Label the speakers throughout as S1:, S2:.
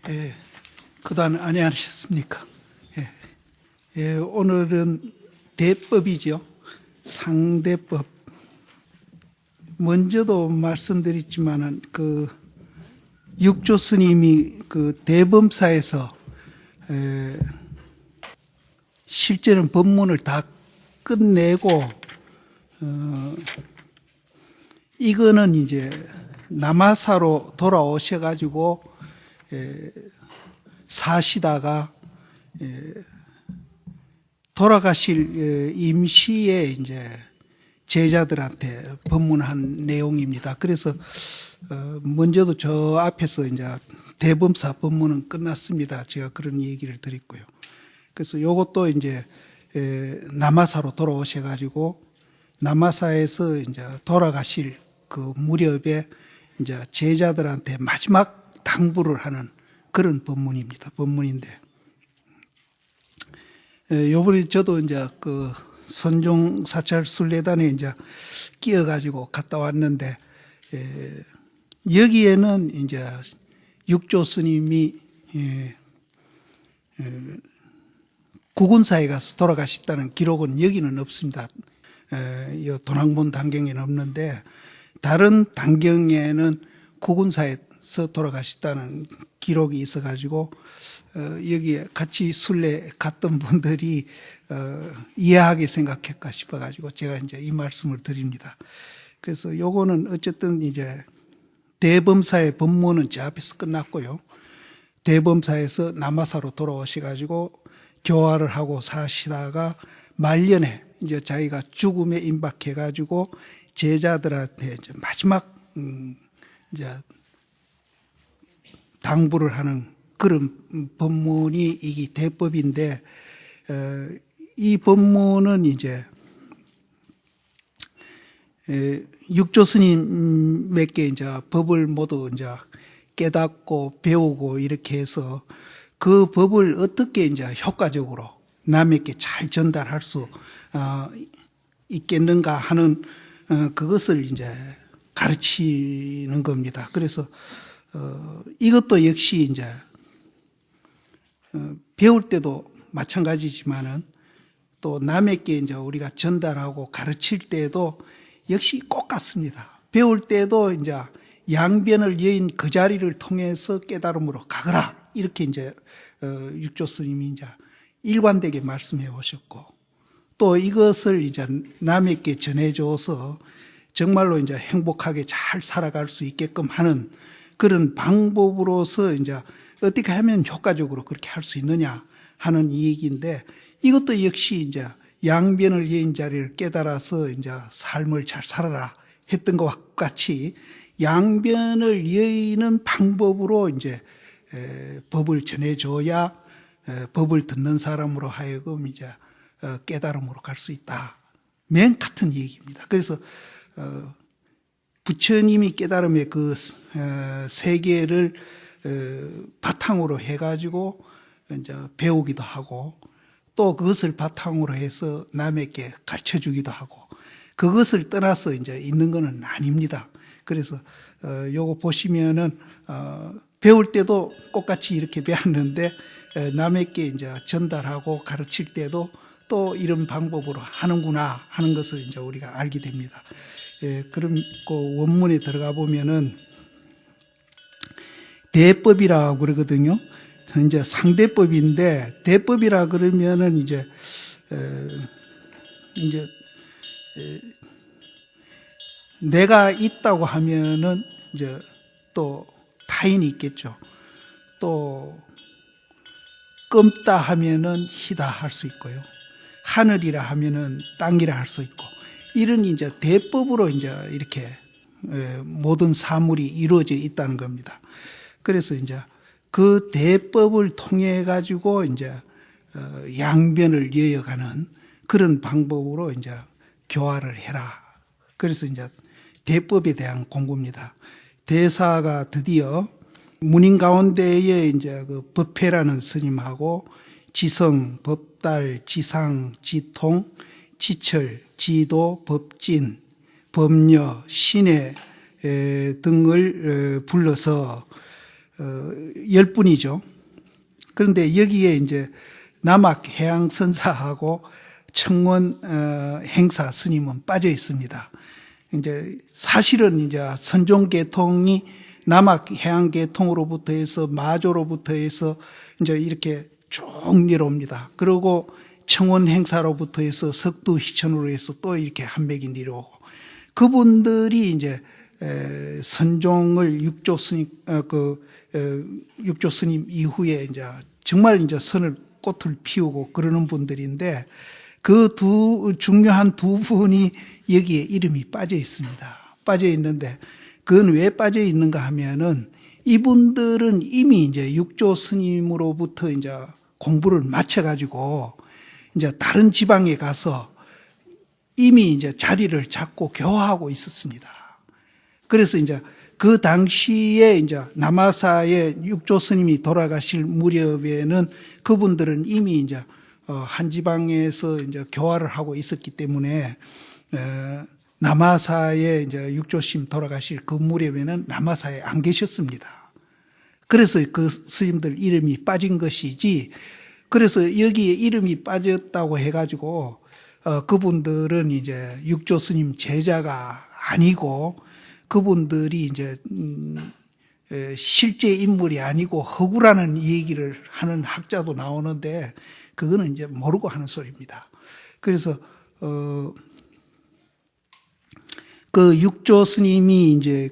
S1: 예, 그동안 안녕하셨습니까? 예, 오늘은 대법이죠. 상대법. 먼저도 말씀드렸지만은 육조 스님이 대범사에서 실제는 법문을 다 끝내고 이거는 이제 남아사로 돌아오셔가지고 사시다가 돌아가실 임시에 이제 제자들한테 법문한 내용입니다. 그래서 먼저도 저 앞에서 이제 대범사 법문은 끝났습니다. 제가 그런 얘기를 드렸고요. 그래서 요것도 이제 남아사로 돌아오셔가지고 남아사에서 이제 돌아가실 그 무렵에 이제 제자들한테 마지막 당부를 하는 그런 법문인데, 요번에 저도 이제 선종 사찰 순례단에 이제 끼어가지고 갔다 왔는데, 여기에는 이제 육조 스님이 구군사에 가서 돌아가셨다는 기록은 여기는 없습니다. 이 도낭본 단경에는 없는데, 다른 단경에는 구군사에서 돌아가셨다는 기록이 있어가지고 여기에 같이 순례 갔던 분들이 이해하게 생각할까 싶어가지고 제가 이제 이 말씀을 드립니다. 그래서 요거는 어쨌든 이제 대범사의 법문은 제 앞에서 끝났고요. 대범사에서 남아사로 돌아오셔가지고 교화를 하고 사시다가 말년에 이제 자기가 죽음에 임박해가지고 제자들한테 이제 마지막 이제 당부를 하는 그런 법문이 이게 대법인데, 이 법문은 이제 육조 스님에게 이제 법을 모두 이제 깨닫고 배우고 이렇게 해서 그 법을 어떻게 이제 효과적으로 남에게 잘 전달할 수 있겠는가 하는 그것을 이제 가르치는 겁니다. 그래서 이것도 역시 이제 배울 때도 마찬가지지만은 또 남에게 이제 우리가 전달하고 가르칠 때도 역시 꼭 같습니다. 배울 때도 이제 양변을 여인 그 자리를 통해서 깨달음으로 가거라, 이렇게 이제 육조 스님이 이제 일관되게 말씀해 오셨고, 또 이것을 이제 남에게 전해줘서 정말로 이제 행복하게 잘 살아갈 수 있게끔 하는 그런 방법으로서 이제 어떻게 하면 효과적으로 그렇게 할 수 있느냐 하는 이 얘기인데, 이것도 역시 이제 양변을 여인 자리를 깨달아서 이제 삶을 잘 살아라 했던 것과 같이 양변을 여의는 방법으로 이제 법을 전해줘야 법을 듣는 사람으로 하여금 이제 깨달음으로 갈 수 있다. 맨 같은 얘기입니다. 그래서 부처님이 깨달음의 그 세계를 바탕으로 해가지고 이제 배우기도 하고, 또 그것을 바탕으로 해서 남에게 가르쳐 주기도 하고, 그것을 떠나서 이제 있는 것은 아닙니다. 그래서 요거 보시면은 배울 때도 똑같이 이렇게 배웠는데 남에게 이제 전달하고 가르칠 때도 또 이런 방법으로 하는구나 하는 것을 이제 우리가 알게 됩니다. 그럼 그 원문에 들어가 보면은 대법이라고 그러거든요. 이제 상대법인데, 대법이라 그러면은 이제 내가 있다고 하면은 이제 또 타인이 있겠죠. 또 검다 하면은 희다 할 수 있고요. 하늘이라 하면은 땅이라 할 수 있고, 이런 이제 대법으로 이제 이렇게 모든 사물이 이루어져 있다는 겁니다. 그래서 이제 그 대법을 통해 가지고 이제 양변을 이어가는 그런 방법으로 이제 교화를 해라. 그래서 이제 대법에 대한 공부입니다. 대사가 드디어 문인 가운데에 이제 그 법회라는 스님하고 지성, 법달, 지상, 지통, 지철, 지도, 법진, 법녀, 신의 등을 불러서 10분이죠. 그런데 여기에 이제 남학 해양선사하고 청원 행사 스님은 빠져 있습니다. 이제 사실은 이제 선종계통이 남학 해양계통으로부터 해서 마조로부터 해서 이제 이렇게 쭉 내려옵니다. 그리고 청원 행사로부터 해서 석두희천으로 해서 또 이렇게 한백이 내려오고, 그분들이 이제 선종을 육조 스님 이후에 이제 정말 이제 선을 꽃을 피우고 그러는 분들인데, 그 중요한 두 분이 여기에 이름이 빠져 있습니다. 빠져 있는데, 그건 왜 빠져 있는가 하면은, 이분들은 이미 이제 육조 스님으로부터 이제 공부를 마쳐가지고 이제 다른 지방에 가서 이미 이제 자리를 잡고 교화하고 있었습니다. 그래서 이제 그 당시에 이제 남아사의 육조 스님이 돌아가실 무렵에는 그분들은 이미 이제 한 지방에서 이제 교화를 하고 있었기 때문에 남아사의 이제 육조스님 돌아가실 그 무렵에는 남아사에 안 계셨습니다. 그래서 그 스님들 이름이 빠진 것이지, 그래서 여기에 이름이 빠졌다고 해가지고 그분들은 이제 육조 스님 제자가 아니고, 그분들이 이제 실제 인물이 아니고 허구라는 얘기를 하는 학자도 나오는데, 그거는 이제 모르고 하는 소리입니다. 그래서 그 육조 스님이 이제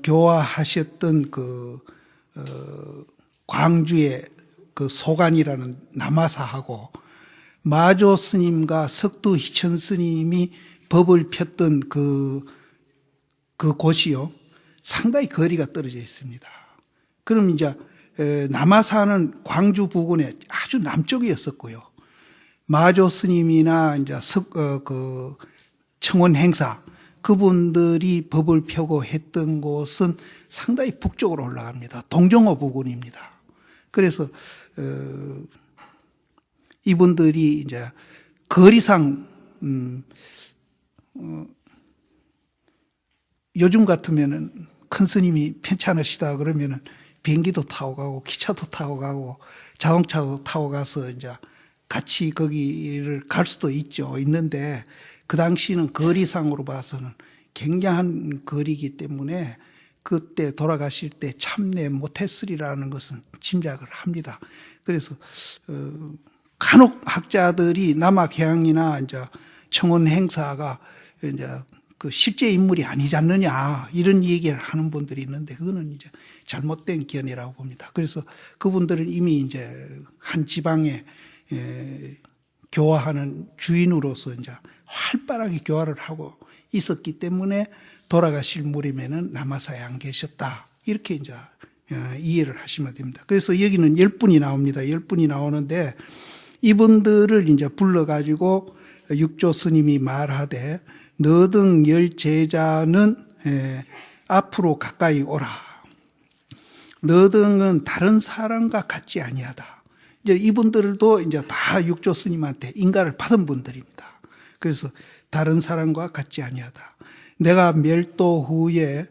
S1: 교화하셨던 광주의 그 소관이라는 남아사하고, 마조 스님과 석두희천 스님이 법을 폈던 그 곳이요, 상당히 거리가 떨어져 있습니다. 그럼 이제 남아사는 광주 부근에 아주 남쪽이었었고요, 마조 스님이나 이제 청원 행사 그분들이 법을 펴고 했던 곳은 상당히 북쪽으로 올라갑니다. 동정호 부근입니다. 그래서 이분들이 이제 거리상 요즘 같으면은 큰 스님이 편찮으시다 그러면은 비행기도 타고 가고 기차도 타고 가고 자동차도 타고 가서 이제 같이 거기를 갈 수도 있는데, 그 당시는 거리상으로 봐서는 굉장한 거리이기 때문에 그때 돌아가실 때 참내 못했으리라는 것은 짐작을 합니다. 그래서 간혹 학자들이 남학해양이나 이제 청원 행사가 이제 그 실제 인물이 아니지 않느냐 이런 얘기를 하는 분들이 있는데, 그거는 이제 잘못된 견해라고 봅니다. 그래서 그분들은 이미 이제 한 지방에 교화하는 주인으로서 이제 활발하게 교화를 하고 있었기 때문에 돌아가실 무렵에는 남아사에 안 계셨다, 이렇게 이제 이해를 하시면 됩니다. 그래서 여기는 10분이 나옵니다. 10분이 나오는데, 이분들을 이제 불러가지고 육조 스님이 말하되, 너등 열 제자는 앞으로 가까이 오라. 너등은 다른 사람과 같지 아니하다. 이제 이분들도 이제 다 육조 스님한테 인가를 받은 분들입니다. 그래서 다른 사람과 같지 아니하다. 내가 멸도 후에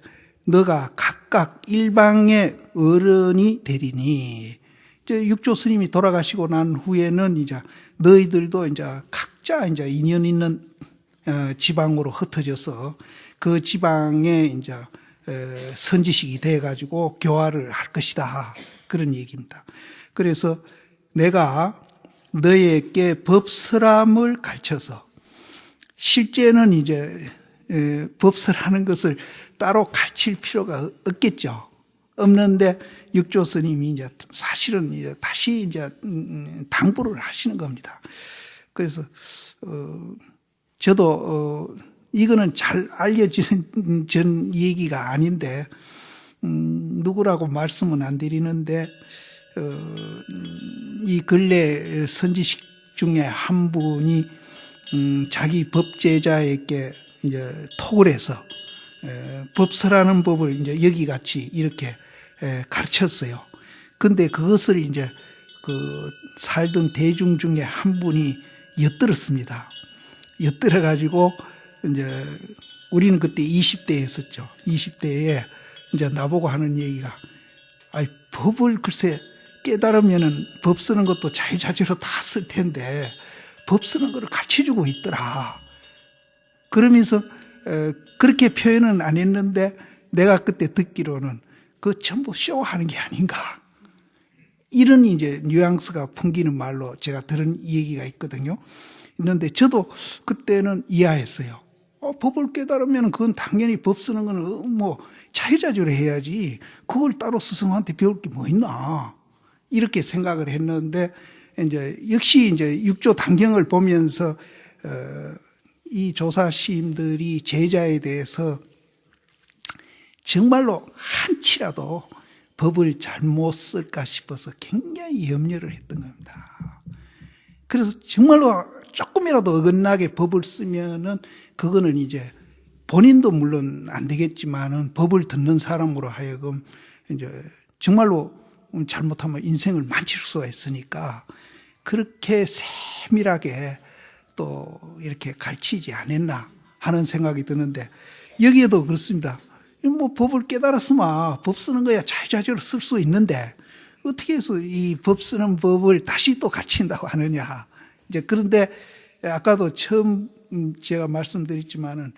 S1: 너가 각각 일방의 어른이 되리니, 이제 육조 스님이 돌아가시고 난 후에는 이제 너희들도 이제 각자 이제 인연 있는 지방으로 흩어져서 그 지방에 이제 선지식이 돼 가지고 교화를 할 것이다, 그런 얘기입니다. 그래서 내가 너에게 법설함을 가르쳐서, 실제는 이제 법설하는 것을 따로 가르칠 필요가 없겠죠. 없는데 육조 스님이 이제 사실은 이제 다시 이제 당부를 하시는 겁니다. 그래서 저도 이거는 잘 알려진 전 얘기가 아닌데 누구라고 말씀은 안 드리는데, 이 근래 선지식 중에 한 분이 자기 법제자에게 이제 톡을 해서 법설하는 법을 이제 여기같이 이렇게 가르쳤어요. 근데 그것을 이제 그 살던 대중 중에 한 분이 엿들었습니다. 엿들어 가지고 이제 우리는 그때 20대에 했었죠. 20대에 이제 나보고 하는 얘기가, 아이, 법을 글쎄 깨달으면은 법 쓰는 것도 자유자재로 다 쓸 텐데, 법 쓰는 거를 가르쳐주고 있더라. 그러면서, 그렇게 표현은 안 했는데, 내가 그때 듣기로는 그 전부 쇼하는 게 아닌가. 이런 이제 뉘앙스가 풍기는 말로 제가 들은 얘기가 있거든요. 있는데 저도 그때는 이해했어요. 법을 깨달으면 그건 당연히 법 쓰는 거는 뭐 자유자재로 해야지. 그걸 따로 스승한테 배울 게 뭐 있나. 이렇게 생각을 했는데 이제 역시 이제 육조 단경을 보면서 이 조사시임들이 제자에 대해서 정말로 한치라도 법을 잘못 쓸까 싶어서 굉장히 염려를 했던 겁니다. 그래서 정말로 조금이라도 어긋나게 법을 쓰면은 그거는 이제 본인도 물론 안 되겠지만은 법을 듣는 사람으로 하여금 이제 정말로 잘못하면 인생을 망칠 수가 있으니까 그렇게 세밀하게 또 이렇게 가르치지 않았나 하는 생각이 드는데 여기에도 그렇습니다. 뭐 법을 깨달았으면 법 쓰는 거야 자유자재로 쓸 수 있는데 어떻게 해서 이 법 쓰는 법을 다시 또 가르친다고 하느냐. 이제 그런데 아까도 처음 제가 말씀드렸지만은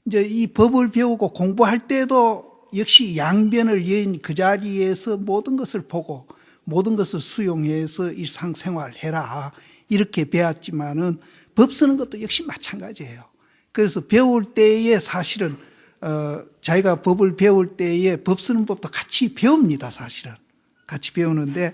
S1: 이제 이 법을 배우고 공부할 때도 역시 양변을 여인 그 자리에서 모든 것을 보고 모든 것을 수용해서 일상생활 해라. 이렇게 배웠지만은 법 쓰는 것도 역시 마찬가지예요. 그래서 배울 때에 사실은 자기가 법을 배울 때에 법 쓰는 법도 같이 배웁니다, 사실은. 같이 배우는데,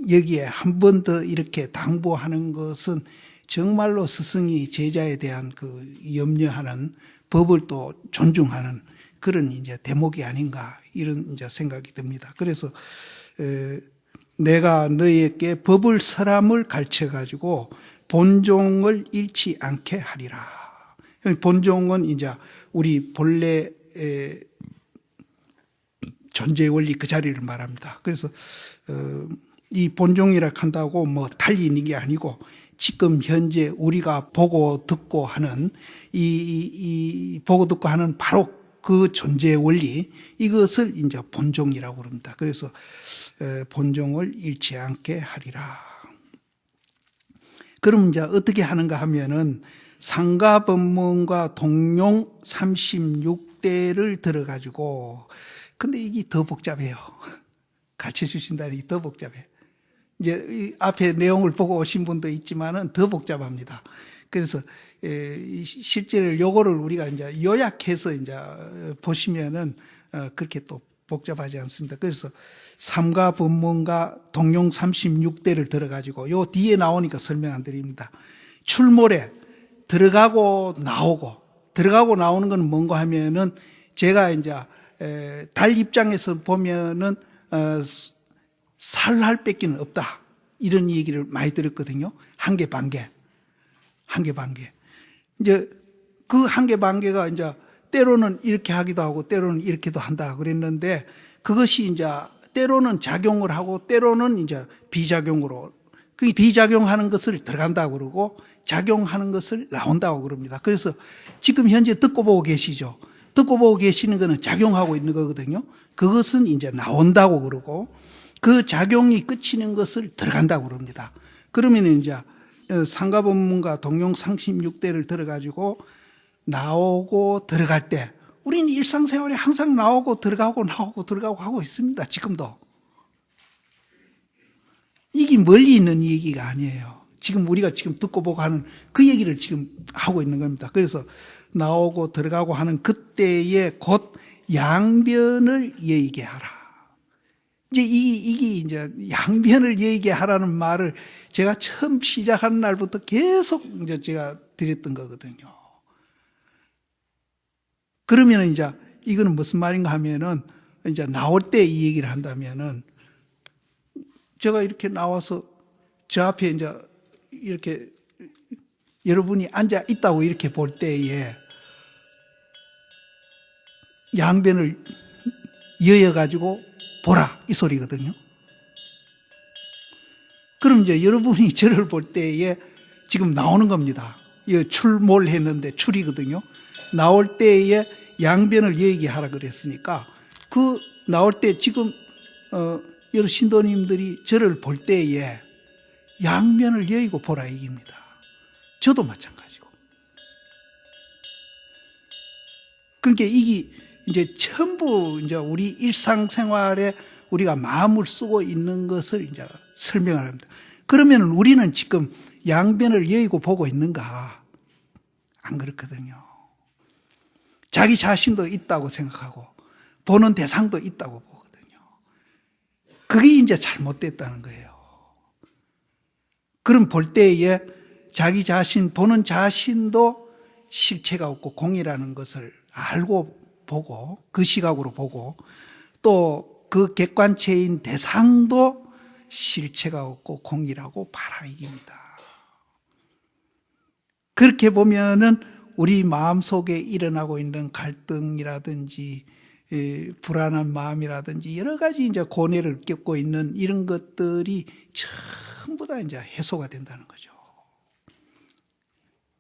S1: 여기에 한 번 더 이렇게 당부하는 것은 정말로 스승이 제자에 대한 그 염려하는 법을 또 존중하는 그런 이제 대목이 아닌가, 이런 이제 생각이 듭니다. 그래서, 내가 너희에게 법을 설함을 가르쳐 가지고 본종을 잃지 않게 하리라. 본종은 이제 우리 본래 존재 원리 그 자리를 말합니다. 그래서 이 본종이라 한다고 뭐 달리 있는 게 아니고 지금 현재 우리가 보고 듣고 하는 이 보고 듣고 하는 바로 그 존재 원리 이것을 이제 본종이라고 그럽니다. 그래서 본종을 잃지 않게 하리라. 그럼 이제 어떻게 하는가 하면은 상가법문과 동용 36대를 들어가지고 근데 이게 더 복잡해요. 가르쳐 주신다는 게 더 복잡해. 이제 이 앞에 내용을 보고 오신 분도 있지만은 더 복잡합니다. 그래서 실제로 요거를 우리가 이제 요약해서 이제 보시면은 그렇게 또 복잡하지 않습니다. 그래서 삼가법문과 동용 36대를 들어가지고 요 뒤에 나오니까 설명 안 드립니다. 출몰에 들어가고 나오는 건 뭔가 하면은 제가 이제 달 입장에서 보면은 살할 뺏기는 없다 이런 얘기를 많이 들었거든요. 한 개 반개 이제 그 한 개 반개가 이제 때로는 이렇게 하기도 하고 때로는 이렇게도 한다 그랬는데 그것이 이제 때로는 작용을 하고 때로는 이제 비작용으로 그 비작용하는 것을 들어간다고 그러고 작용하는 것을 나온다고 그럽니다. 그래서 지금 현재 듣고 보고 계시죠. 듣고 보고 계시는 것은 작용하고 있는 거거든요. 그것은 이제 나온다고 그러고 그 작용이 끝이는 것을 들어간다고 그럽니다. 그러면 이제 상가법문과 동용 36대를 들어가지고 나오고 들어갈 때 우리는 일상생활에 항상 나오고 들어가고 하고 있습니다. 지금도. 이게 멀리 있는 얘기가 아니에요. 지금 우리가 지금 듣고 보고 하는 그 얘기를 지금 하고 있는 겁니다. 그래서 나오고 들어가고 하는 그때에 곧 양변을 얘기하라. 이제 이게 이제 양변을 얘기하라는 말을 제가 처음 시작하는 날부터 계속 이제 제가 드렸던 거거든요. 그러면 이제 이거는 무슨 말인가 하면은 이제 나올 때 이 얘기를 한다면은 제가 이렇게 나와서 저 앞에 이제 이렇게 여러분이 앉아 있다고 이렇게 볼 때에 양변을 여여가지고 보라 이 소리거든요. 그럼 이제 여러분이 저를 볼 때에 지금 나오는 겁니다. 출몰했는데 출이거든요. 나올 때에 양변을 여의게 하라 그랬으니까 그 나올 때 지금 여러 신도님들이 저를 볼 때에 양변을 여의고 보라 얘기입니다. 저도 마찬가지고. 그러니까 이게 이제 전부 이제 우리 일상생활에 우리가 마음을 쓰고 있는 것을 이제 설명을 합니다. 그러면 우리는 지금 양변을 여의고 보고 있는가? 안 그렇거든요. 자기 자신도 있다고 생각하고 보는 대상도 있다고 보거든요. 그게 이제 잘못됐다는 거예요. 그럼 볼 때에 자기 자신, 보는 자신도 실체가 없고 공이라는 것을 알고 보고 그 시각으로 보고 또 그 객관체인 대상도 실체가 없고 공이라고 봐라 이깁니다. 그렇게 보면은 우리 마음속에 일어나고 있는 갈등이라든지 불안한 마음이라든지 여러 가지 이제 고뇌를 겪고 있는 이런 것들이 전부 다 이제 해소가 된다는 거죠.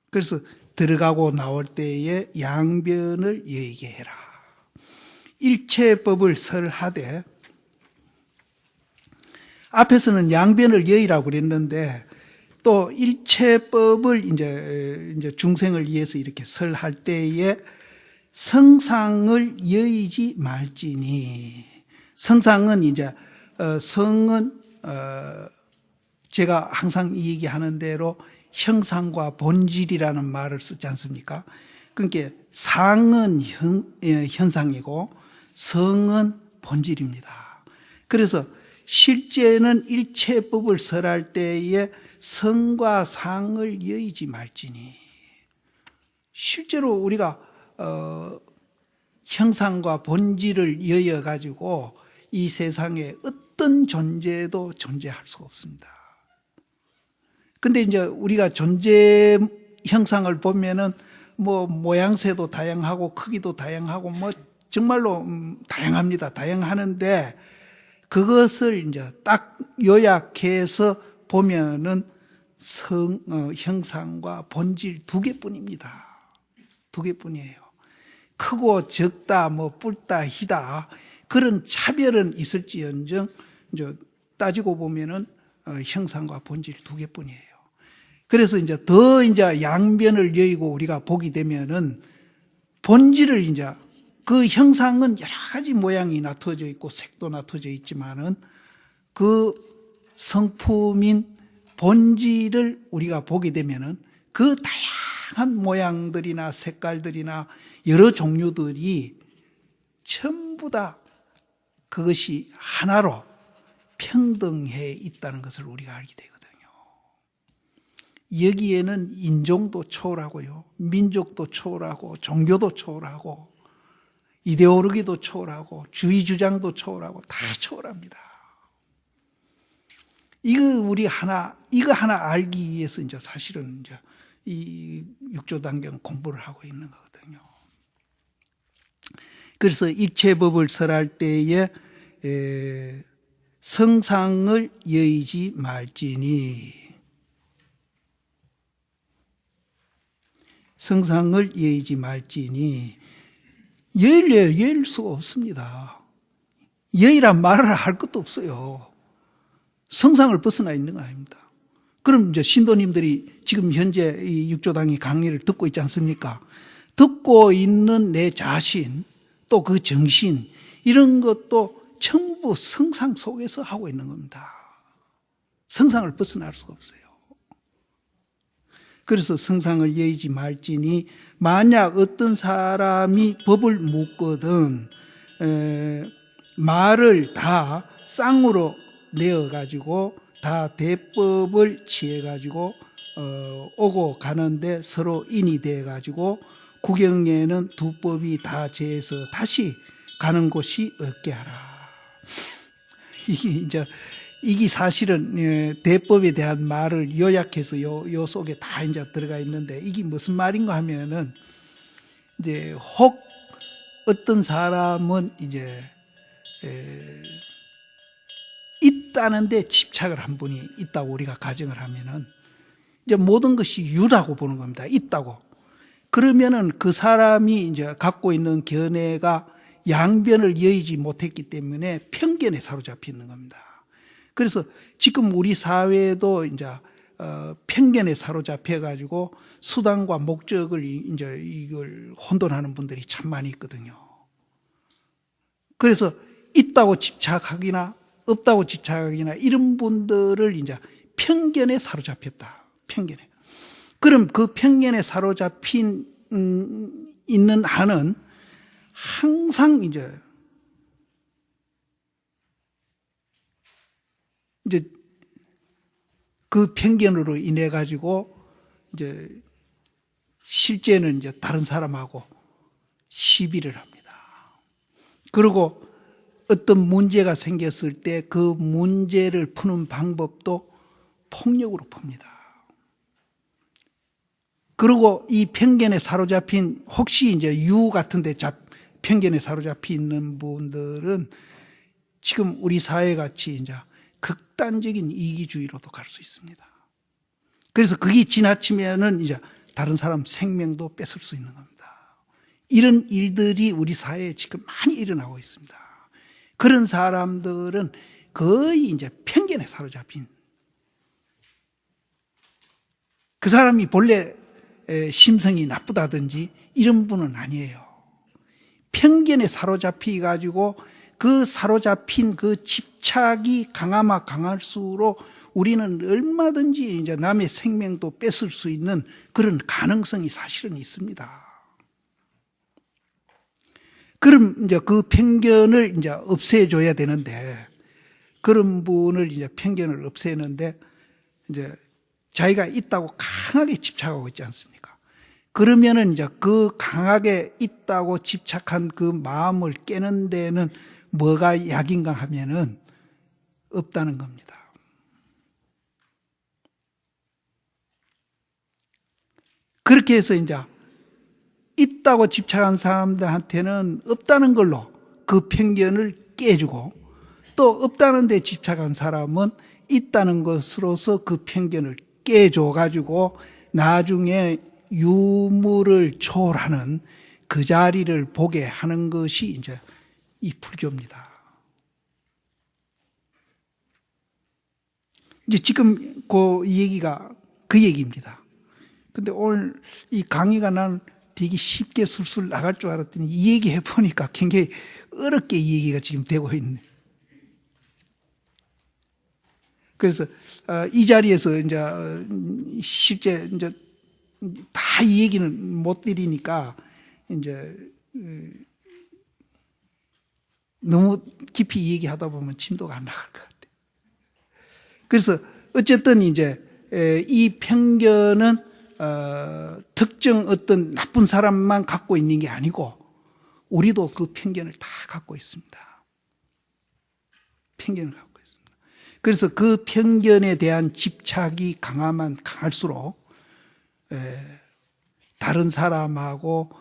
S1: 그래서 들어가고 나올 때에 양변을 여의게 해라. 일체법을 설하되 앞에서는 양변을 여의라고 그랬는데 또 일체법을 이제 중생을 위해서 이렇게 설할 때에 성상을 여의지 말지니 성상은 이제 성은 제가 항상 이 얘기하는 대로 형상과 본질이라는 말을 쓰지 않습니까? 그러니까 상은 현상이고 성은 본질입니다. 그래서 실제는 일체법을 설할 때에 성과 상을 여의지 말지니 실제로 우리가 형상과 본질을 여의가지고 이 세상에 어떤 존재도 존재할 수가 없습니다. 근데 이제 우리가 존재 형상을 보면은 뭐 모양새도 다양하고 크기도 다양하고 뭐 정말로 다양합니다. 다양하는데 그것을 이제 딱 요약해서 보면은 형상과 본질 두 개뿐입니다. 두 개뿐이에요. 크고 적다, 뭐 뿔다, 희다 그런 차별은 있을지언정 이제 따지고 보면은 형상과 본질 두 개뿐이에요. 그래서 이제 더 이제 양변을 여의고 우리가 보게 되면은 본질을 이제 그 형상은 여러 가지 모양이 나타져 있고 색도 나타져 있지만은 그 성품인 본질을 우리가 보게 되면은 그 다양한 모양들이나 색깔들이나 여러 종류들이 전부 다 그것이 하나로 평등해 있다는 것을 우리가 알게 되거든요. 여기에는 인종도 초월하고요, 민족도 초월하고, 종교도 초월하고, 이데올로기도 초월하고, 주의 주장도 초월하고, 다 초월합니다. 이거 하나 알기 위해서 이제 사실은 이제 이 육조단경 공부를 하고 있는 거거든요. 그래서 일체법을 설할 때에 성상을 여의지 말지니 성상을 여의지 말지니 여일 수가 없습니다. 여의란 말을 할 것도 없어요. 성상을 벗어나 있는 거 아닙니다. 그럼 이제 신도님들이 지금 현재 이 육조당의 강의를 듣고 있지 않습니까? 듣고 있는 내 자신 또 그 정신 이런 것도 전부 성상 속에서 하고 있는 겁니다. 성상을 벗어날 수가 없어요. 그래서 성상을 여의지 말지니 만약 어떤 사람이 법을 묻거든 말을 다 쌍으로 내어가지고 다 대법을 취해가지고 오고 가는데 서로 인이 돼가지고 구경에는 두 법이 다 재해서 다시 가는 곳이 없게 하라. 이게 사실은 대법에 대한 말을 요약해서 요 속에 다 이제 들어가 있는데 이게 무슨 말인가 하면은 이제 혹 어떤 사람은 이제 있다는데 집착을 한 분이 있다고 우리가 가정을 하면은 이제 모든 것이 유라고 보는 겁니다. 있다고. 그러면은 그 사람이 이제 갖고 있는 견해가 양변을 여의지 못했기 때문에 편견에 사로잡혀 있는 겁니다. 그래서 지금 우리 사회도 이제 편견에 사로잡혀 가지고 수단과 목적을 이제 이걸 혼돈하는 분들이 참 많이 있거든요. 그래서 있다고 집착하기나 없다고 집착하기나 이런 분들을 이제 편견에 사로잡혔다. 편견에. 그럼 그 편견에 사로잡힌 있는 한은 항상 이제 그 편견으로 인해 가지고 이제 실제는 이제 다른 사람하고 시비를 합니다. 그리고 어떤 문제가 생겼을 때 그 문제를 푸는 방법도 폭력으로 풉니다. 그리고 이 편견에 사로잡힌 혹시 이제 유 같은 데 편견에 사로잡혀 있는 분들은 지금 우리 사회 같이 이제 극단적인 이기주의로도 갈 수 있습니다. 그래서 그게 지나치면은 이제 다른 사람 생명도 뺏을 수 있는 겁니다. 이런 일들이 우리 사회에 지금 많이 일어나고 있습니다. 그런 사람들은 거의 이제 편견에 사로잡힌, 그 사람이 본래 심성이 나쁘다든지 이런 분은 아니에요. 편견에 사로잡혀 가지고 그 사로잡힌 그 집착이 강하면 강할수록 우리는 얼마든지 이제 남의 생명도 뺏을 수 있는 그런 가능성이 사실은 있습니다. 그럼 이제 그 편견을 이제 없애줘야 되는데, 그런 분을 이제 편견을 없애는데 이제 자기가 있다고 강하게 집착하고 있지 않습니까? 그러면은 이제 그 강하게 있다고 집착한 그 마음을 깨는 데는 뭐가 약인가 하면은 없다는 겁니다. 그렇게 해서 이제 있다고 집착한 사람들한테는 없다는 걸로 그 편견을 깨주고, 또 없다는 데 집착한 사람은 있다는 것으로서 그 편견을 깨줘가지고 나중에 유무를 초월하는 그 자리를 보게 하는 것이 이제 이 불교입니다. 이제 지금 이 얘기가 그 얘기입니다. 근데 오늘 이 강의가 난 되게 쉽게 술술 나갈 줄 알았더니 이 얘기 해보니까 굉장히 어렵게 이 얘기가 지금 되고 있네. 그래서 이 자리에서 이제 실제 이제 다 이 얘기는 못 드리니까 이제 너무 깊이 얘기하다 보면 진도가 안 나갈 것 같아요. 그래서 어쨌든 이제 이 편견은 특정 어떤 나쁜 사람만 갖고 있는 게 아니고 우리도 그 편견을 다 갖고 있습니다. 편견을 갖고 있습니다. 그래서 그 편견에 대한 집착이 강하면 강할수록 다른 사람하고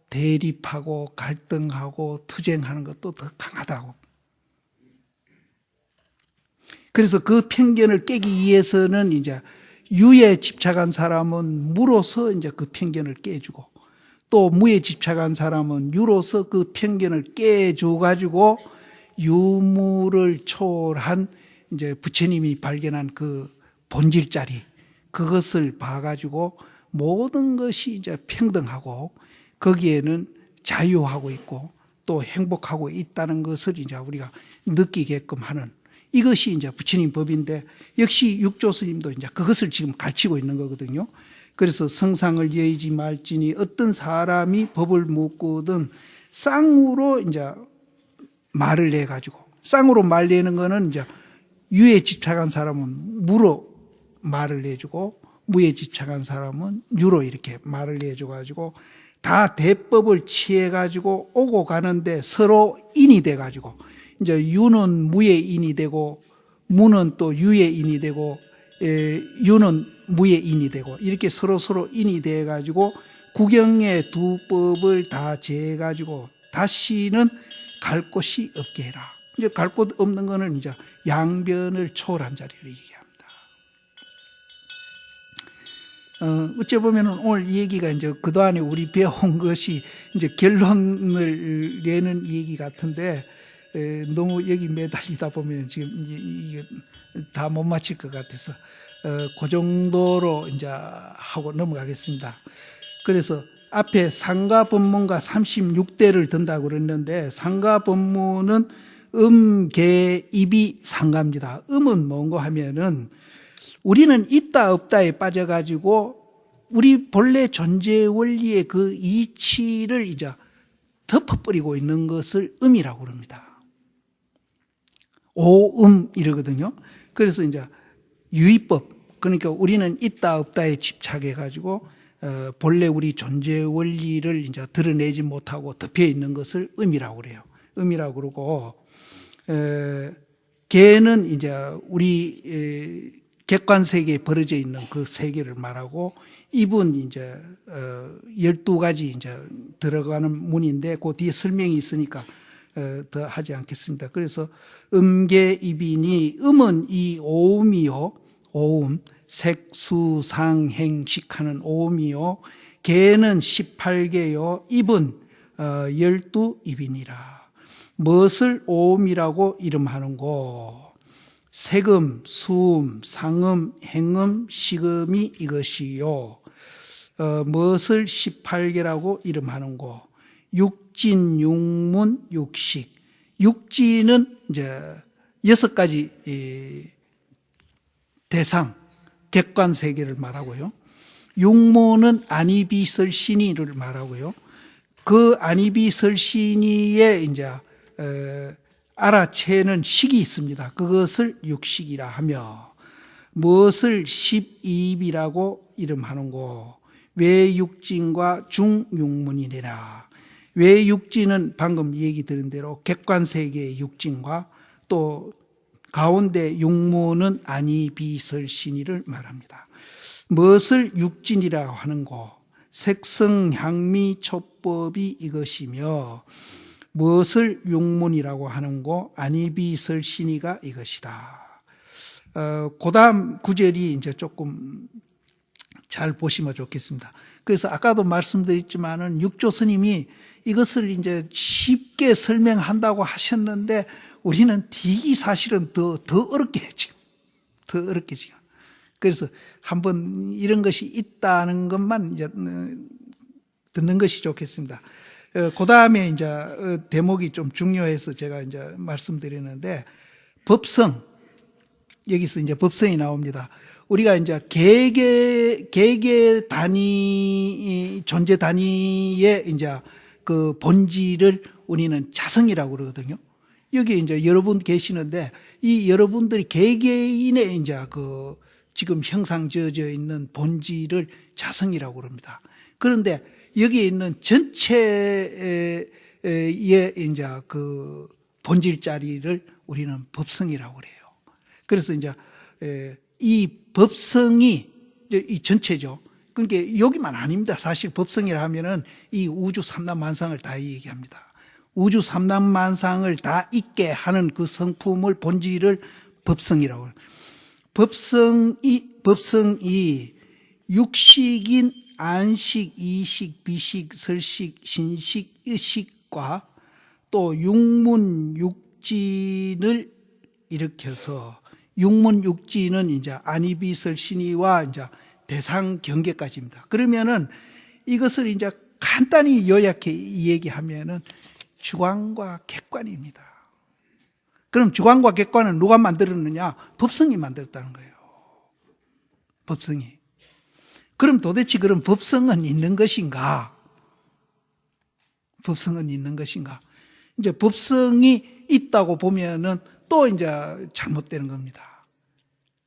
S1: 대립하고 갈등하고 투쟁하는 것도 더 강하다고. 그래서 그 편견을 깨기 위해서는 이제 유에 집착한 사람은 무로서 이제 그 편견을 깨주고, 또 무에 집착한 사람은 유로서 그 편견을 깨줘가지고 유무를 초월한 이제 부처님이 발견한 그 본질 자리, 그것을 봐가지고 모든 것이 이제 평등하고 거기에는 자유하고 있고 또 행복하고 있다는 것을 이제 우리가 느끼게끔 하는, 이것이 이제 부처님 법인데, 역시 육조 스님도 이제 그것을 지금 가르치고 있는 거거든요. 그래서 성상을 여의지 말지니 어떤 사람이 법을 묻거든 쌍으로 이제 말을 내 가지고, 쌍으로 말 내는 거는 이제 유에 집착한 사람은 무로 말을 내주고 무에 집착한 사람은 유로 이렇게 말을 내줘 가지고 다 대법을 취해 가지고 오고 가는데 서로 인이 돼 가지고, 이제 유는 무의 인이 되고 무는 또 유의 인이 되고 유는 무의 인이 되고, 이렇게 서로 인이 돼 가지고 구경의 두 법을 다 재해 가지고 다시는 갈 곳이 없게 해라. 이제 갈 곳 없는 거는 이제 양변을 초월한 자리를 얘기합니다. 어째 보면은 오늘 이 얘기가 이제 그동안에 우리 배운 것이 이제 결론을 내는 얘기 같은데, 너무 여기 매달리다 보면 지금 이게 다 못 맞힐 것 같아서, 그 정도로 이제 하고 넘어가겠습니다. 그래서 앞에 상가 법문과 36대를 든다고 그랬는데, 상가 법문은 계, 입이 상가입니다. 음은 뭔고 하면은, 우리는 있다 없다에 빠져가지고 우리 본래 존재 원리의 그 이치를 이제 덮어버리고 있는 것을 음이라고 그럽니다. 오음 이러거든요. 그래서 이제 유의법, 그러니까 우리는 있다 없다에 집착해가지고 본래 우리 존재 원리를 이제 드러내지 못하고 덮여 있는 것을 음이라고 그래요. 음이라고 그러고, 개는 이제 우리 객관 세계에 벌어져 있는 그 세계를 말하고, 입은 이제 12가지 이제 들어가는 문인데 그 뒤에 설명이 있으니까 더 하지 않겠습니다. 그래서 음계입이니, 음은 이 오음이요, 오음, 색수상행식 하는 오음이요, 계는 18개요, 입은 12입이니라. 무엇을 오음이라고 이름하는고? 색음, 수음, 상음, 행음, 식음이 이것이요. 무엇을 18개라고 이름하는고? 육진, 육문, 육식. 육진은 이제 6가지 대상, 객관 세계를 말하고요. 육문은 아니비설신이를 말하고요. 그 아니비설신이의 이제 알아채는 식이 있습니다. 그것을 육식이라 하며, 무엇을 십이입이라고 이름하는고? 외육진과 중육문이니라. 외육진은 방금 얘기 들은 대로 객관세계의 육진과, 또 가운데 육문은 아니비설신이를 말합니다. 무엇을 육진이라고 하는고? 색성향미초법이 이것이며, 무엇을 육문이라고 하는고? 아니비설신이가 이것이다. 그 다음 구절이 이제 조금 잘 보시면 좋겠습니다. 그래서 아까도 말씀드렸지만은 육조 스님이 이것을 이제 쉽게 설명한다고 하셨는데, 우리는 되게 사실은 더 어렵게 해요. 더 어렵게 지금. 그래서 한번 이런 것이 있다는 것만 이제 듣는 것이 좋겠습니다. 그 다음에 이제 대목이 좀 중요해서 제가 이제 말씀드리는데, 법성. 여기서 이제 법성이 나옵니다. 우리가 이제 개개 단위, 존재 단위의 이제 그 본질을 우리는 자성이라고 그러거든요. 여기 이제 여러분 계시는데, 이 여러분들이 개개인의 이제 그 지금 형상지어져 있는 본질을 자성이라고 그럽니다. 그런데 여기에 있는 전체의 이제 그 본질 자리를 우리는 법성이라고 그래요. 그래서 이제 이 법성이 이 전체죠. 그러니까 여기만 아닙니다. 사실 법성이라 하면은 이 우주 삼단만상을 다 얘기합니다. 우주 삼단만상을 다 있게 하는 그 성품을, 본질을 법성이라고 해요. 법성이 육식인 안식, 이식, 비식, 설식, 신식, 의식과 또 육문, 육진을 일으켜서, 육문, 육진은 이제 아니비설신이와 이제 대상 경계까지입니다. 그러면은 이것을 이제 간단히 요약해 얘기하면은 주관과 객관입니다. 그럼 주관과 객관은 누가 만들었느냐? 법성이 만들었다는 거예요. 법성이. 그럼 도대체 그런 법성은 있는 것인가? 법성은 있는 것인가? 이제 법성이 있다고 보면은 또 이제 잘못되는 겁니다.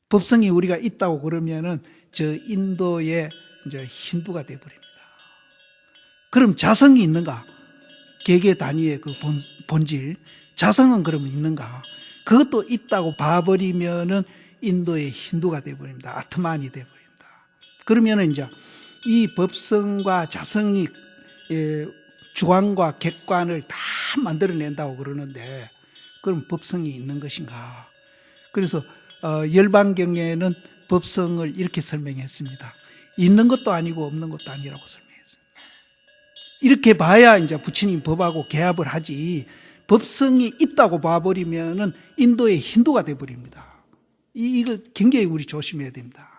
S1: 법성이 우리가 있다고 그러면은 저 인도의 이제 힌두가 되어버립니다. 그럼 자성이 있는가? 개개 단위의 그 본질. 자성은 그러면 있는가? 그것도 있다고 봐버리면은 인도의 힌두가 되어버립니다. 아트만이 되어버립니다. 그러면은 이제 이 법성과 자성이 주관과 객관을 다 만들어낸다고 그러는데, 그럼 법성이 있는 것인가? 그래서 열반경에는 법성을 이렇게 설명했습니다. 있는 것도 아니고 없는 것도 아니라고 설명했습니다. 이렇게 봐야 이제 부처님 법하고 개합을 하지, 법성이 있다고 봐버리면은 인도의 힌두가 돼버립니다. 이거 굉장히 우리 조심해야 됩니다.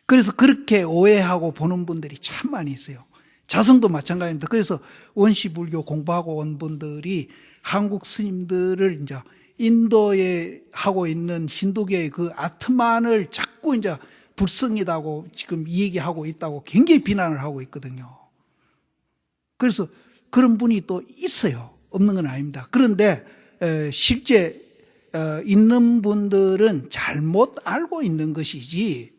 S1: 그래서 그렇게 오해하고 보는 분들이 참 많이 있어요. 자성도 마찬가지입니다. 그래서 원시불교 공부하고 온 분들이 한국 스님들을 이제 인도에 하고 있는 힌두교의 그 아트만을 자꾸 이제 불성이다고 지금 얘기하고 있다고 굉장히 비난을 하고 있거든요. 그래서 그런 분이 또 있어요. 없는 건 아닙니다. 그런데 실제 있는 분들은 잘못 알고 있는 것이지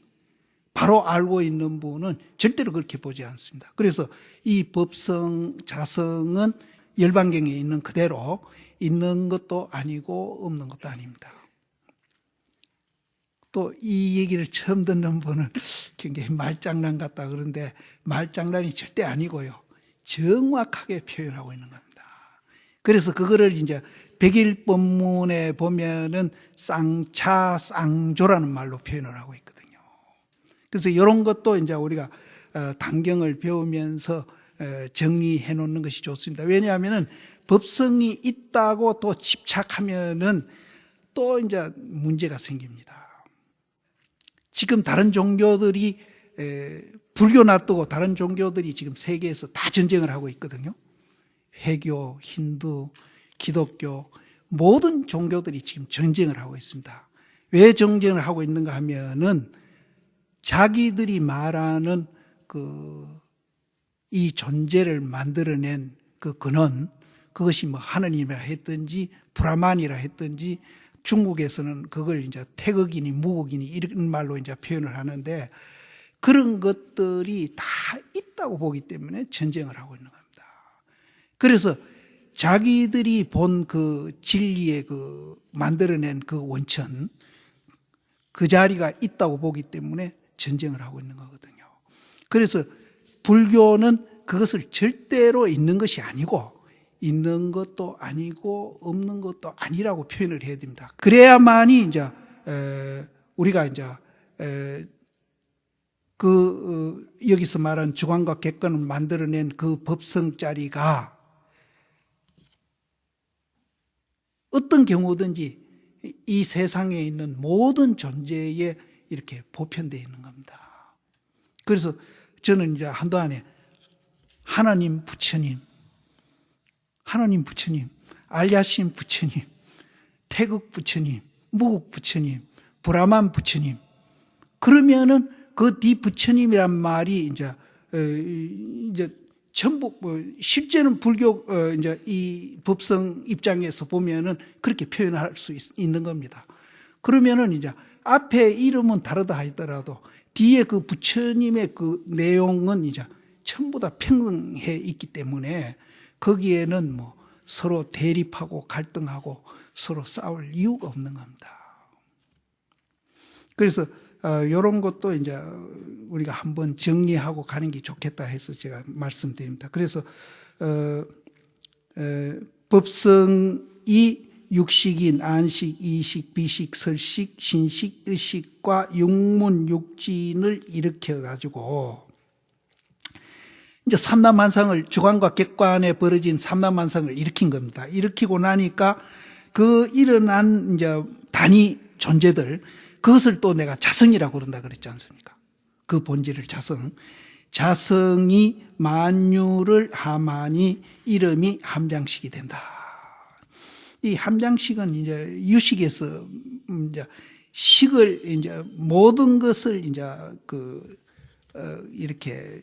S1: 바로 알고 있는 분은 절대로 그렇게 보지 않습니다. 그래서 이 법성, 자성은 열반경에 있는 그대로 있는 것도 아니고 없는 것도 아닙니다. 또 이 얘기를 처음 듣는 분은 굉장히 말장난 같다 그러는데 말장난이 절대 아니고요. 정확하게 표현하고 있는 겁니다. 그래서 그거를 이제 백일법문에 보면은 쌍차, 쌍조라는 말로 표현을 하고 있거든요. 그래서 이런 것도 이제 우리가 단경을 배우면서 정리해 놓는 것이 좋습니다. 왜냐하면은 법성이 있다고 또 집착하면은 또 이제 문제가 생깁니다. 지금 다른 종교들이 불교 놔두고 다른 종교들이 지금 세계에서 다 전쟁을 하고 있거든요. 회교, 힌두, 기독교 모든 종교들이 지금 전쟁을 하고 있습니다. 왜 전쟁을 하고 있는가 하면은 자기들이 말하는 이 존재를 만들어낸 그 근원, 그것이 뭐 하느님이라 했든지 브라만이라 했든지 중국에서는 그걸 이제 태극이니 무극이니 이런 말로 이제 표현을 하는데 그런 것들이 다 있다고 보기 때문에 전쟁을 하고 있는 겁니다. 그래서 자기들이 본 그 진리의 만들어낸 그 원천, 그 자리가 있다고 보기 때문에 전쟁을 하고 있는 거거든요. 그래서 불교는 그것을 절대로 있는 것이 아니고 있는 것도 아니고 없는 것도 아니라고 표현을 해야 됩니다. 그래야만이 이제 우리가 이제 여기서 말한 주관과 객관을 만들어낸 그 법성자리가 어떤 경우든지 이 세상에 있는 모든 존재에 이렇게 보편되어 있는 겁니다. 그래서 저는 이제 한동안에 하나님 부처님, 알야신 부처님, 태극 부처님, 무국 부처님, 브라만 부처님, 그러면은 그 뒤 부처님이란 말이 이제 전부 실제는 불교 이제 이 법성 입장에서 보면은 그렇게 표현할 수 있는 겁니다. 그러면은 이제 앞에 이름은 다르다 하더라도 뒤에 그 부처님의 그 내용은 이제 전부 다 평등해 있기 때문에 거기에는 뭐 서로 대립하고 갈등하고 서로 싸울 이유가 없는 겁니다. 그래서 이런 것도 이제 우리가 한번 정리하고 가는 게 좋겠다 해서 제가 말씀드립니다. 그래서 법성이 육식인 안식, 이식, 비식, 설식, 신식, 의식과 육문, 육진을 일으켜 가지고 이제 삼남만상을 주관과 객관에 벌어진 삼남만상을 일으킨 겁니다. 일으키고 나니까 그 일어난 이제 단위 존재들 그것을 또 내가 자성이라고 그런다 그랬지 않습니까? 그 본질을 자성. 자성이 만유를 하마니 이름이 함장식이 된다. 이 함장식은 이제 유식에서 이제 식을 이제 모든 것을 이제 이렇게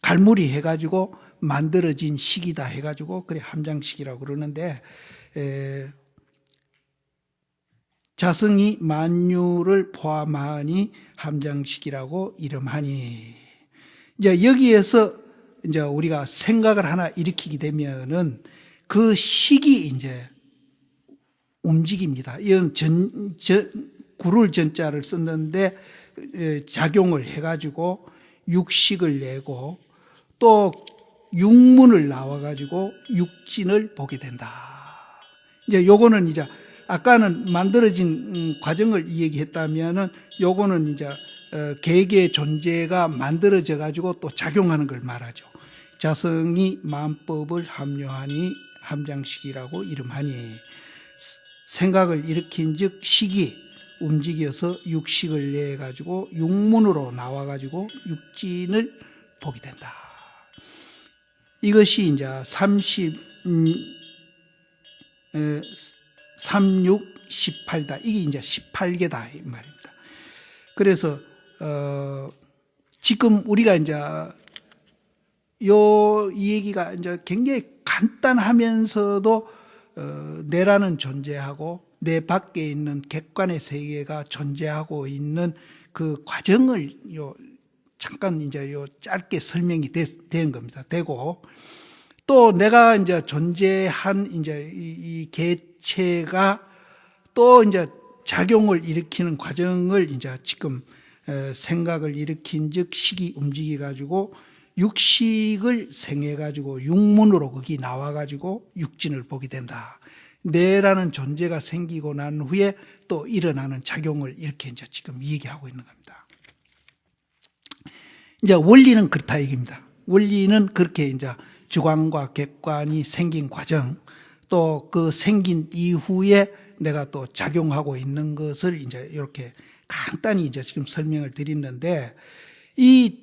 S1: 갈무리 해가지고 만들어진 식이다 해가지고 그래 함장식이라고 그러는데 자성이 만유를 포함하니 함장식이라고 이름하니 이제 여기에서 이제 우리가 생각을 하나 일으키게 되면은 그 식이 이제 움직입니다. 이건 구를 전자를 썼는데 작용을 해가지고 육식을 내고 또 육문을 나와가지고 육진을 보게 된다. 이제 요거는 이제 아까는 만들어진 과정을 얘기했다면은 요거는 이제 개개의 존재가 만들어져 가지고 또 작용하는 걸 말하죠. 자성이 만법을 합류하니 함장식이라고 이름하니 생각을 일으킨 즉 식이 움직여서 육식을 내 가지고 육문으로 나와 가지고 육진을 보게 된다. 이것이 이제 36, 18다. 이게 이제 18개다 이 말입니다. 그래서 지금 우리가 이제 이 얘기가 이제 굉장히 간단하면서도 내라는 존재하고 내 밖에 있는 객관의 세계가 존재하고 있는 그 과정을 잠깐 이제 짧게 설명이 된 겁니다. 되고 또 내가 이제 존재한 이제 이 개체가 또 이제 작용을 일으키는 과정을 이제 지금 생각을 일으킨 즉 식이 움직여 가지고 육식을 생해 가지고 육문으로 거기 나와 가지고 육진을 보게 된다. 내라는 존재가 생기고 난 후에 또 일어나는 작용을 이렇게 이제 지금 얘기하고 있는 겁니다. 이제 원리는 그렇다 얘기입니다. 원리는 그렇게 이제 주관과 객관이 생긴 과정, 또 그 생긴 이후에 내가 또 작용하고 있는 것을 이제 이렇게 간단히 이제 지금 설명을 드리는데 이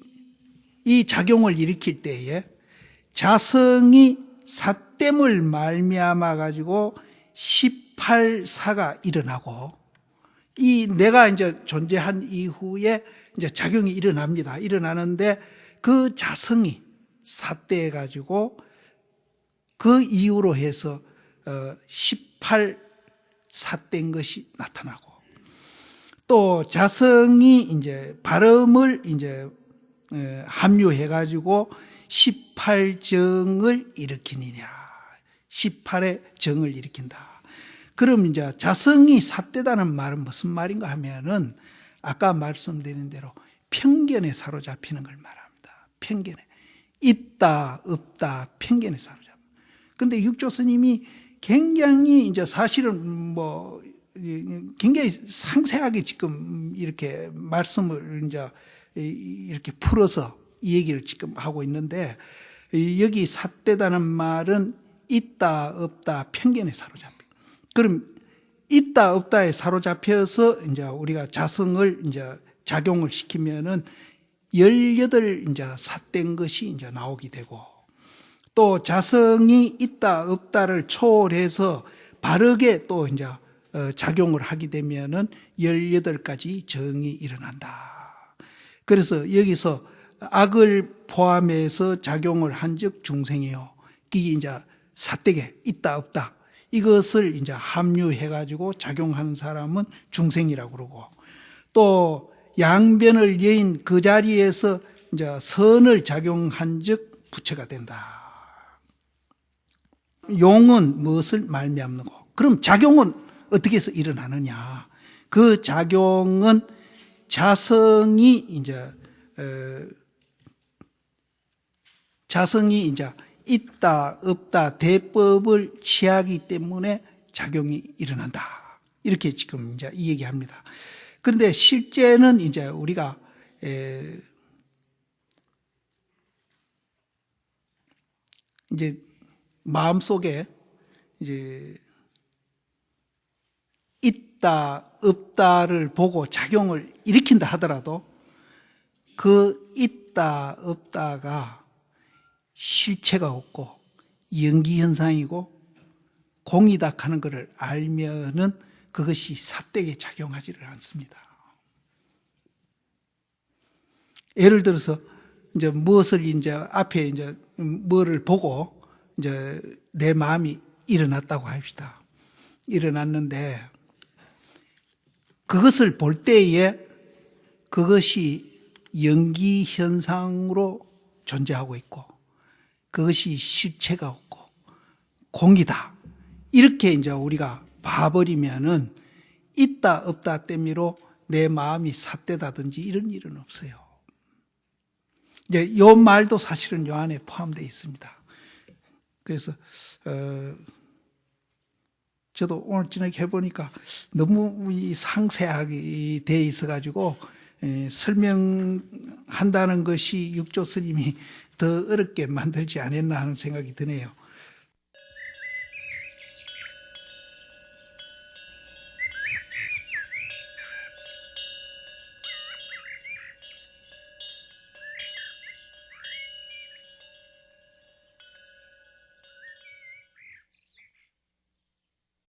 S1: 작용을 일으킬 때에 자성이 사땜을 말미암아 가지고 18사가 일어나고 이 내가 이제 존재한 이후에 이제 작용이 일어납니다. 일어나는데 그 자성이 삿대해 가지고 그 이유로 해서 18삿대인 것이 나타나고 또 자성이 이제 발음을 이제 합류해 가지고 18정을 일으키느냐. 18의 정을 일으킨다. 그럼 이제 자성이 삿대다는 말은 무슨 말인가 하면은 아까 말씀드린 대로 편견에 사로잡히는 걸 말합니다. 편견에. 있다, 없다, 편견에 사로잡혀. 근데 육조 스님이 굉장히 이제 사실은 뭐 굉장히 상세하게 지금 이렇게 말씀을 이제 이렇게 풀어서 이 얘기를 지금 하고 있는데 여기 삿대다는 말은 있다, 없다, 편견에 사로잡혀. 그럼 있다, 없다에 사로잡혀서 이제 우리가 자성을 이제 작용을 시키면은 18 이제 삿된 것이 이제 나오게 되고 또 자성이 있다, 없다를 초월해서 바르게 또 이제 작용을 하게 되면은 18가지 정이 일어난다. 그래서 여기서 악을 포함해서 작용을 한즉 중생이요. 이게 이제 삿대게 있다, 없다. 이것을 이제 합류해가지고 작용하는 사람은 중생이라고 그러고 또 양변을 여인 그 자리에서 이제 선을 작용한 즉 부처가 된다. 용은 무엇을 말미암는 거? 그럼 작용은 어떻게 해서 일어나느냐? 그 작용은 자성이 이제 있다, 없다, 대법을 취하기 때문에 작용이 일어난다. 이렇게 지금 이제 이 얘기합니다. 그런데 실제는 이제 우리가 이제 마음속에 이제 있다, 없다를 보고 작용을 일으킨다 하더라도 그 있다, 없다가 실체가 없고 연기현상이고 공이다 하는 것을 알면은 그것이 삿대게 작용하지를 않습니다. 예를 들어서 이제 무엇을 이제 앞에 이제 뭐를 보고 이제 내 마음이 일어났다고 합시다. 일어났는데 그것을 볼 때에 그것이 연기현상으로 존재하고 있고 그것이 실체가 없고 공이다. 이렇게 이제 우리가 봐버리면은 있다 없다 때문에 내 마음이 삿대다든지 이런 일은 없어요. 이제 이 말도 사실은 요 안에 포함되어 있습니다. 그래서 저도 오늘 저녁에 해보니까 너무 상세하게 되어 있어가지고 설명한다는 것이 육조 스님이 더 어렵게 만들지 않았나 하는 생각이 드네요.